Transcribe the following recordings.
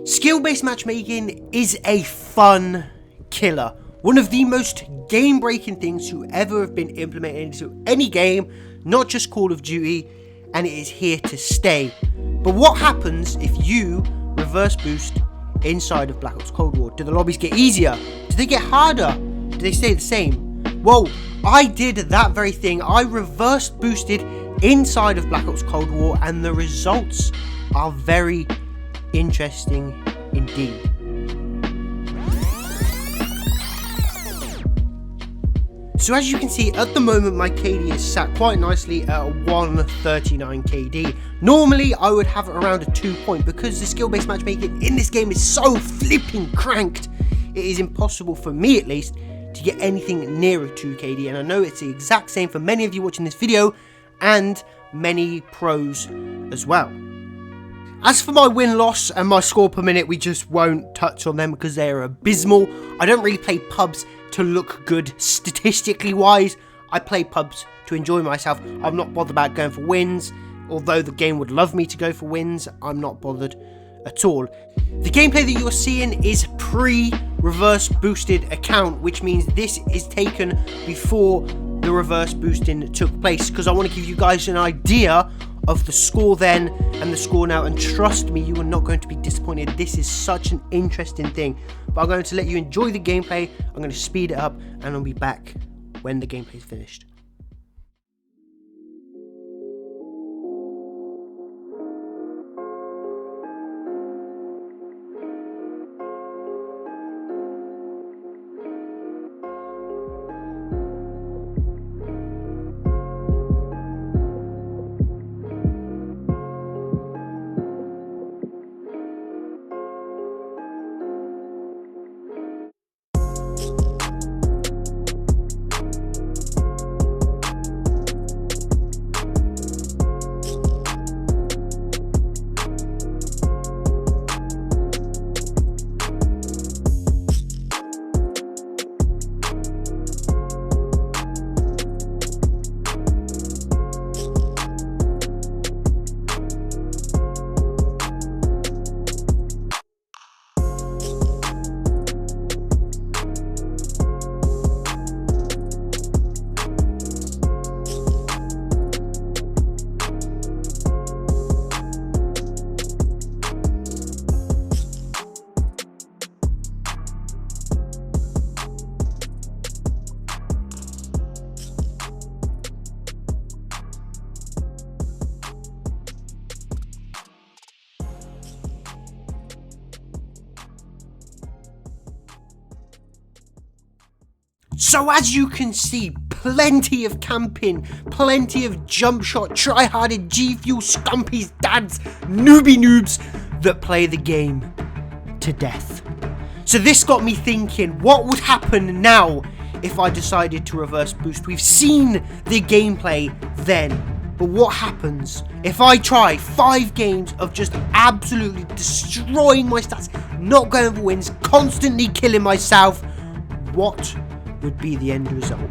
Skill-based matchmaking is a fun killer. One of the most game-breaking things to ever have been implemented into any game, not just Call of Duty, and it is here to stay. But what happens if you reverse boost inside of Black Ops Cold War? Do the lobbies get easier? Do they get harder? Do they stay the same? Well, I did that very thing. I reverse boosted inside of Black Ops Cold War, and the results are very interesting indeed. So as you can see, at the moment my KD is sat quite nicely at a 139 KD. Normally I would have it around a 2 point, because the skill-based matchmaking in this game is so flipping cranked. It is impossible for me, at least, to get anything near a 2 KD, and I know it's the exact same for many of you watching this video and many pros as well. As for my win-loss and my score per minute, we just won't touch on them because they are abysmal. I don't really play pubs to look good statistically wise. I play pubs to enjoy myself. I'm not bothered about going for wins. Although the game would love me to go for wins, I'm not bothered at all. The gameplay that you're seeing is pre-reverse boosted account, which means this is taken before the reverse boosting took place, because I want to give you guys an idea of the score then and the score now, and trust me, you are not going to be disappointed. This is such an interesting thing. But I'm going to let you enjoy the gameplay. I'm going to speed it up, and I'll be back when the gameplay is finished. So as you can see, plenty of camping, plenty of jump shot, try-harded, G-Fuel, scumpies, dads, newbie noobs that play the game to death. So this got me thinking, what would happen now if I decided to reverse boost? We've seen the gameplay then, but what happens if I try 5 games of just absolutely destroying my stats, not going for wins, constantly killing myself? What would be the end result?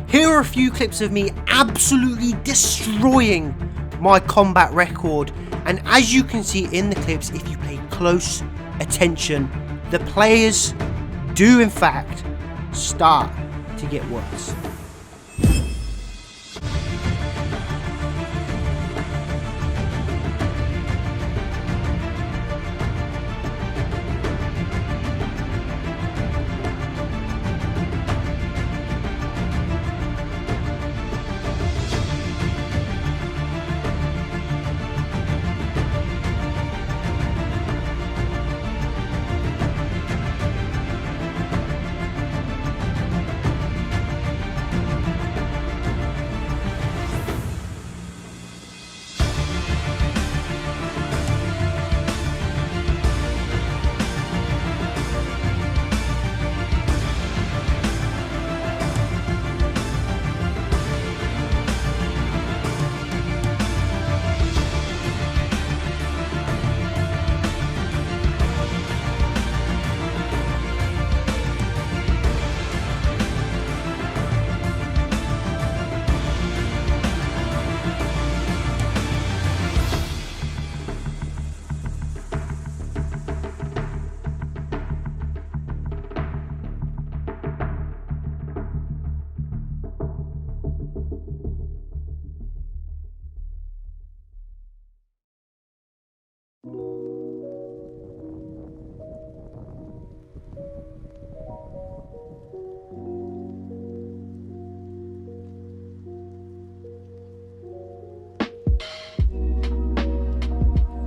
Here are a few clips of me absolutely destroying my combat record, and as you can see in the clips, if you pay close attention, the players do in fact start to get worse.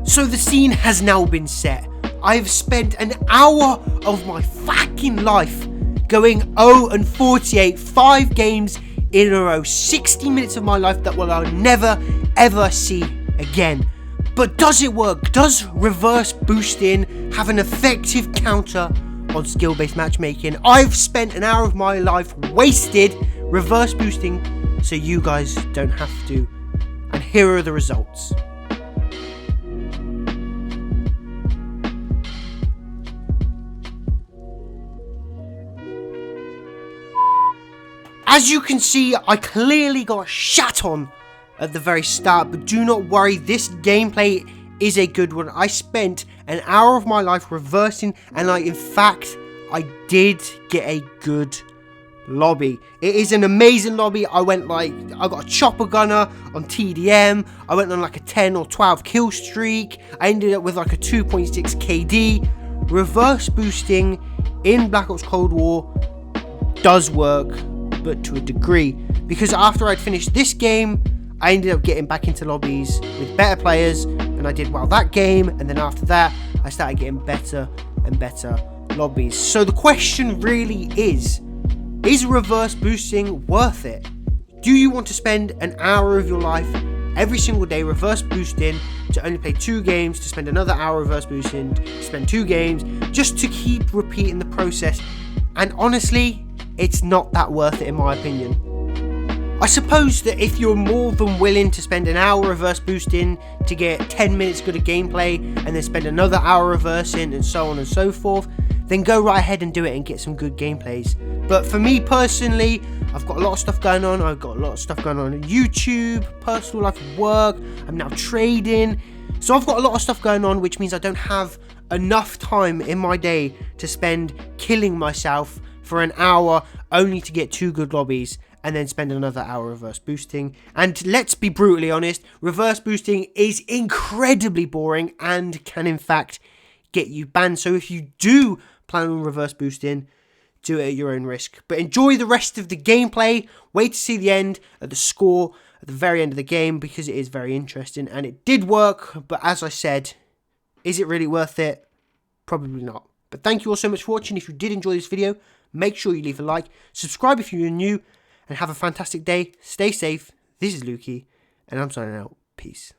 So the scene has now been set. I've spent an hour of my fucking life going 0-48, 5 games in a row, 60 minutes of my life that I'll never ever see again. But does it work? Does reverse boosting have an effective counter on skill-based matchmaking? I've spent an hour of my life wasted reverse boosting so you guys don't have to. And here are the results. As you can see, I clearly got shat on at the very start, but do not worry, this gameplay is a good one. I spent an hour of my life reversing, and in fact, I did get a good lobby. It is an amazing lobby. I got a chopper gunner on TDM. I went on like a 10 or 12 kill streak. I ended up with like a 2.6 KD. Reverse boosting in Black Ops Cold War does work, but to a degree, because after I'd finished this game, I ended up getting back into lobbies with better players, and I did well that game, and then after that, I started getting better and better lobbies. So the question really is reverse boosting worth it? Do you want to spend an hour of your life every single day reverse boosting to only play 2 games, to spend another hour reverse boosting, to spend 2 games, just to keep repeating the process? And honestly, it's not that worth it in my opinion. I suppose that if you're more than willing to spend an hour reverse boosting to get 10 minutes good of gameplay and then spend another hour reversing and so on and so forth, then go right ahead and do it and get some good gameplays. But for me personally, I've got a lot of stuff going on. I've got a lot of stuff going on YouTube, personal life, work. I'm now trading. So I've got a lot of stuff going on, which means I don't have enough time in my day to spend killing myself for an hour only to get 2 good lobbies and then spend another hour reverse boosting. And let's be brutally honest, reverse boosting is incredibly boring and can in fact get you banned. So if you do plan on reverse boosting, do it at your own risk. But enjoy the rest of the gameplay. Wait to see the end of the score at the very end of the game, because it is very interesting and it did work. But as I said, is it really worth it? Probably not. But thank you all so much for watching. If you did enjoy this video, make sure you leave a like, subscribe if you're new, and have a fantastic day. Stay safe. This is LUKEY, and I'm signing out. Peace.